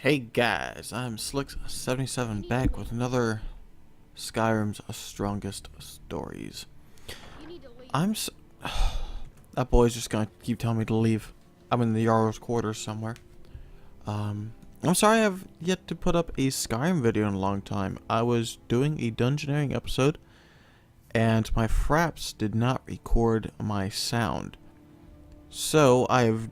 Hey guys, I'm Slick77 back with another Skyrim's Strongest Stories. I'm s That boy's just gonna keep telling me to leave. I'm in the Jarl's quarters somewhere. I'm sorry I have yet to put up a Skyrim video in a long time. I was doing a dungeoneering episode and my fraps did not record my sound. So I've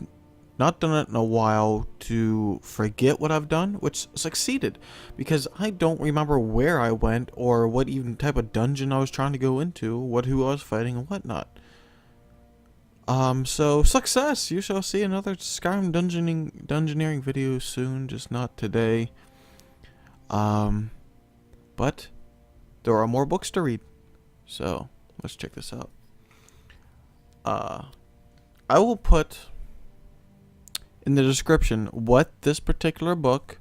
not done it in a while to forget what I've done, which succeeded because I don't remember where I went or what even type of dungeon I was trying to go into, who I was fighting and whatnot. So success! You shall see another Skyrim dungeoneering video soon, just not today. But there are more books to read, so let's check this out. I will put in the description what this particular book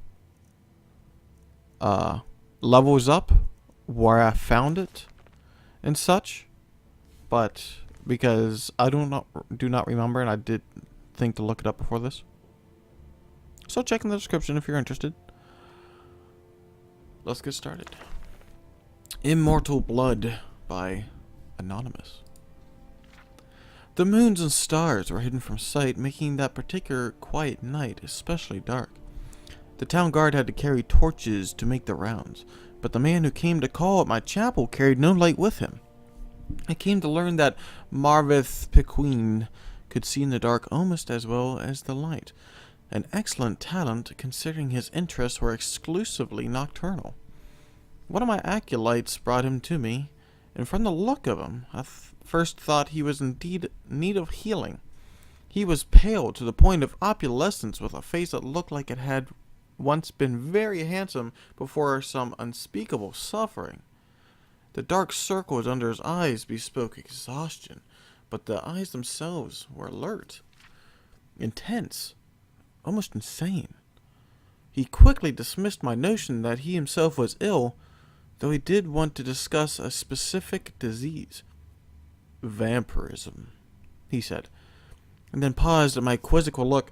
levels up, where I found it, and such. But because I do not remember, and I did think to look it up before this, so check in the description if you're interested. Let's get started. Immortal Blood by Anonymous. The moons and stars were hidden from sight, making that particular quiet night especially dark. The town guard had to carry torches to make the rounds, but the man who came to call at my chapel carried no light with him. I came to learn that Marvith Piquine could see in the dark almost as well as the light, an excellent talent considering his interests were exclusively nocturnal. One of my acolytes brought him to me, and from the look of him, I first thought he was indeed in need of healing. He was pale to the point of opalescence, with a face that looked like it had once been very handsome before some unspeakable suffering. The dark circles under his eyes bespoke exhaustion, but the eyes themselves were alert, intense, almost insane. He quickly dismissed my notion that he himself was ill, though he did want to discuss a specific disease. Vampirism, he said, and then paused at my quizzical look.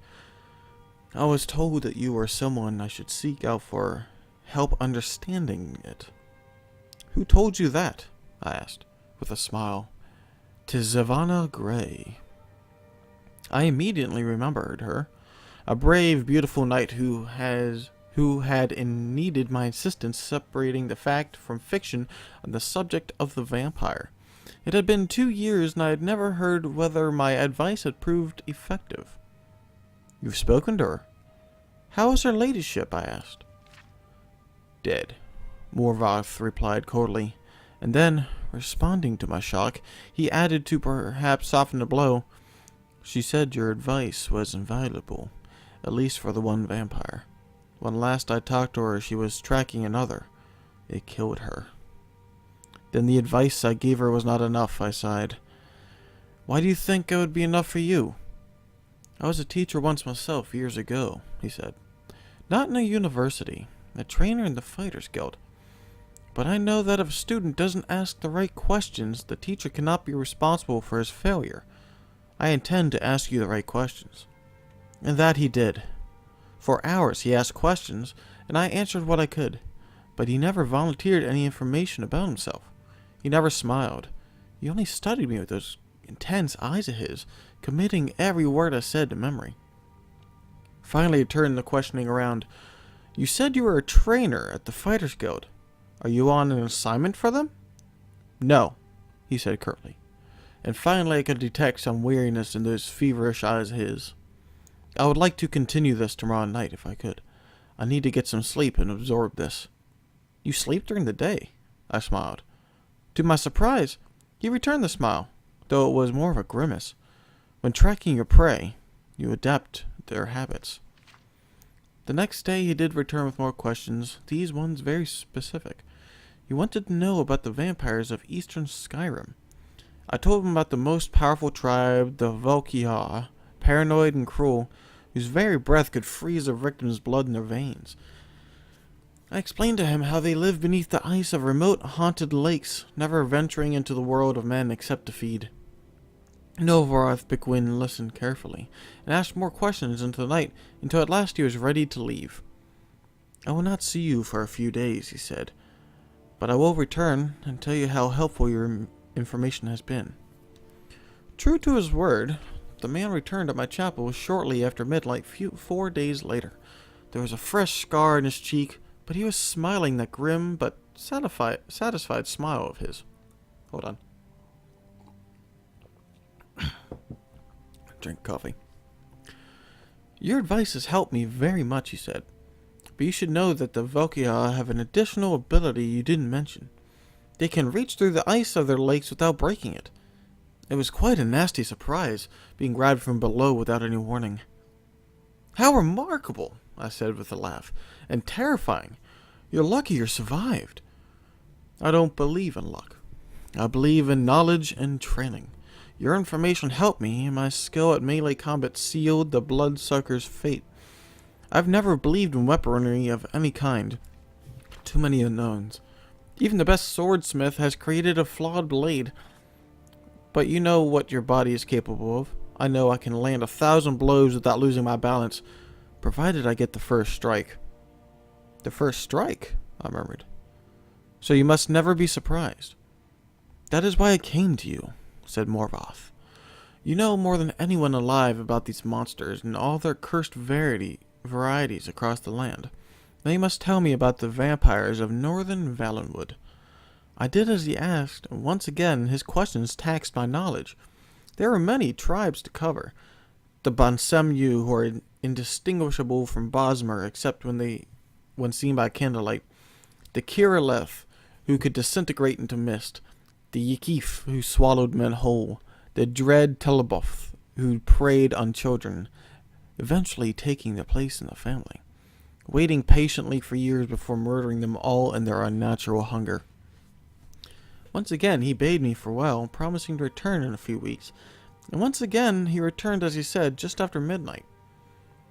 I was told that you were someone I should seek out for help understanding it. Who told you that? I asked, with a smile. 'Tis Zavana Gray. I immediately remembered her, a brave, beautiful knight who had needed my assistance separating the fact from fiction on the subject of the vampire. It had been 2 years, and I had never heard whether my advice had proved effective. You've spoken to her? How is her ladyship? I asked. Dead, Morvath replied coldly, and then, responding to my shock, he added to perhaps soften the blow. She said your advice was invaluable, at least for the one vampire. When last I talked to her, she was tracking another. It killed her. Then the advice I gave her was not enough, I sighed. Why do you think it would be enough for you? I was a teacher once myself, years ago, he said. Not in a university, a trainer in the Fighters Guild. But I know that if a student doesn't ask the right questions, the teacher cannot be responsible for his failure. I intend to ask you the right questions. And that he did. For hours he asked questions, and I answered what I could, but he never volunteered any information about himself. He never smiled. He only studied me with those intense eyes of his, committing every word I said to memory. Finally, he turned the questioning around. You said you were a trainer at the Fighters Guild. Are you on an assignment for them? No, he said curtly. And finally I could detect some weariness in those feverish eyes of his. I would like to continue this tomorrow night if I could. I need to get some sleep and absorb this. You sleep during the day? I smiled. To my surprise, he returned the smile, though it was more of a grimace. When tracking your prey, you adapt their habits. The next day he did return with more questions, these ones very specific. He wanted to know about the vampires of eastern Skyrim. I told him about the most powerful tribe, the Volkihar, paranoid and cruel, whose very breath could freeze a victim's blood in their veins. I explained to him how they live beneath the ice of remote, haunted lakes, never venturing into the world of men except to feed. Novarath Bickwin listened carefully, and asked more questions into the night, until at last he was ready to leave. I will not see you for a few days, he said, but I will return and tell you how helpful your information has been. True to his word, the man returned at my chapel shortly after midnight 4 days later. There was a fresh scar on his cheek, but he was smiling that grim but satisfied smile of his. Hold on. Drink coffee. Your advice has helped me very much, he said. But you should know that the Volkia have an additional ability you didn't mention. They can reach through the ice of their lakes without breaking it. It was quite a nasty surprise, being grabbed from below without any warning. How remarkable, I said with a laugh, and terrifying. You're lucky you survived. I don't believe in luck. I believe in knowledge and training. Your information helped me, and my skill at melee combat sealed the bloodsucker's fate. I've never believed in weaponry of any kind. Too many unknowns. Even the best swordsmith has created a flawed blade. But you know what your body is capable of. I know I can land 1,000 blows without losing my balance, provided I get the first strike. The first strike? I murmured. So you must never be surprised. That is why I came to you, said Morvoth. You know more than anyone alive about these monsters and all their cursed varieties across the land. Now you must tell me about the vampires of northern Valenwood. I did as he asked, and once again his questions taxed my knowledge. There are many tribes to cover. The Bonsemyu, who are indistinguishable from Bosmer except when seen by candlelight. The Kirilleth, who could disintegrate into mist. The Yekif, who swallowed men whole. The dread Teleboth, who preyed on children, eventually taking their place in the family, waiting patiently for years before murdering them all in their unnatural hunger. Once again he bade me farewell, promising to return in a few weeks, and once again he returned as he said, just after midnight.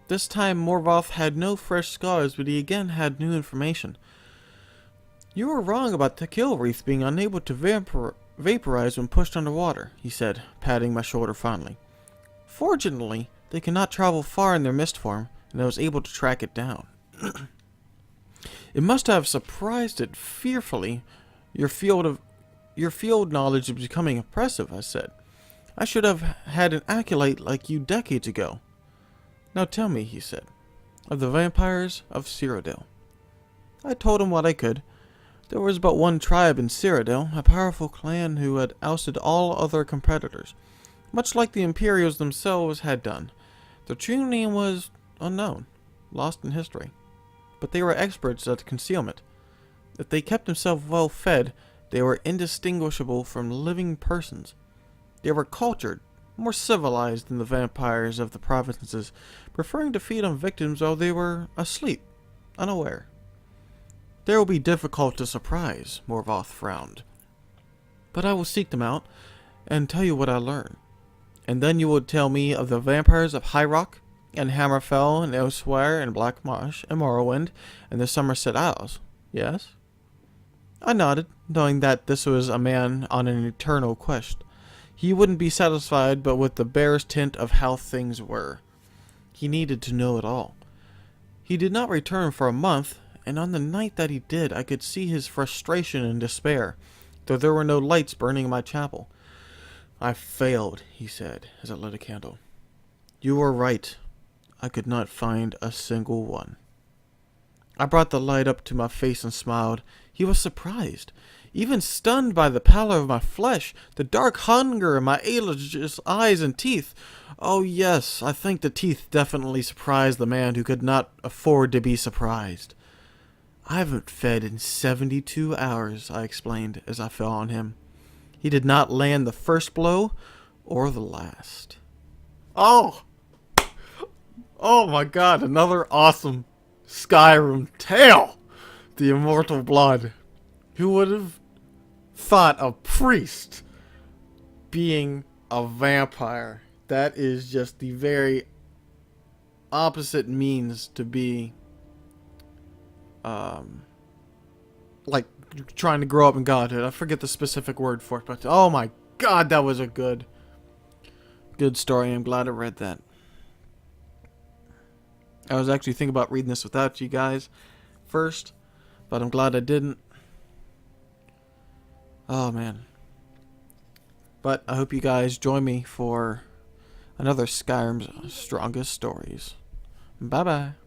This time Morvoth had no fresh scars, but he again had new information. You were wrong about the kill wreath being unable to vaporize when pushed underwater, he said, patting my shoulder fondly. Fortunately, they cannot travel far in their mist form, and I was able to track it down. It must have surprised it fearfully. Your field knowledge is becoming impressive, I said. I should have had an acolyte like you decades ago. Now tell me, he said, of the vampires of Cyrodiil. I told him what I could. There was but one tribe in Cyrodiil, a powerful clan who had ousted all other competitors, much like the Imperials themselves had done. Their true name was unknown, lost in history, but they were experts at concealment. If they kept themselves well fed, they were indistinguishable from living persons. They were cultured, more civilized than the vampires of the provinces, preferring to feed on victims while they were asleep, unaware. They will be difficult to surprise, Morvoth frowned. But I will seek them out, and tell you what I learn. And then you will tell me of the vampires of High Rock, and Hammerfell, and Elsewhere, and Black Marsh, and Morrowind, and the Somerset Isles. Yes? I nodded, knowing that this was a man on an eternal quest. He wouldn't be satisfied but with the barest hint of how things were. He needed to know it all. He did not return for a month, and on the night that he did, I could see his frustration and despair, though there were no lights burning in my chapel. I failed, he said, as I lit a candle. You were right. I could not find a single one. I brought the light up to my face and smiled. He was surprised, even stunned by the pallor of my flesh, the dark hunger in my ageless eyes and teeth. Oh yes, I think the teeth definitely surprised the man who could not afford to be surprised. I haven't fed in 72 hours, I explained as I fell on him. He did not land the first blow or the last. Oh my god, another awesome Skyrim tale. The Immortal Blood. Who would have thought a priest being a vampire? That is just the very opposite means to be like trying to grow up in godhood. I forget the specific word for it, but oh my god, that was a good story. I'm glad I read that. I was actually thinking about reading this without you guys, first, but I'm glad I didn't. Oh man. But I hope you guys join me for another Skyrim's Strongest Stories. Bye bye.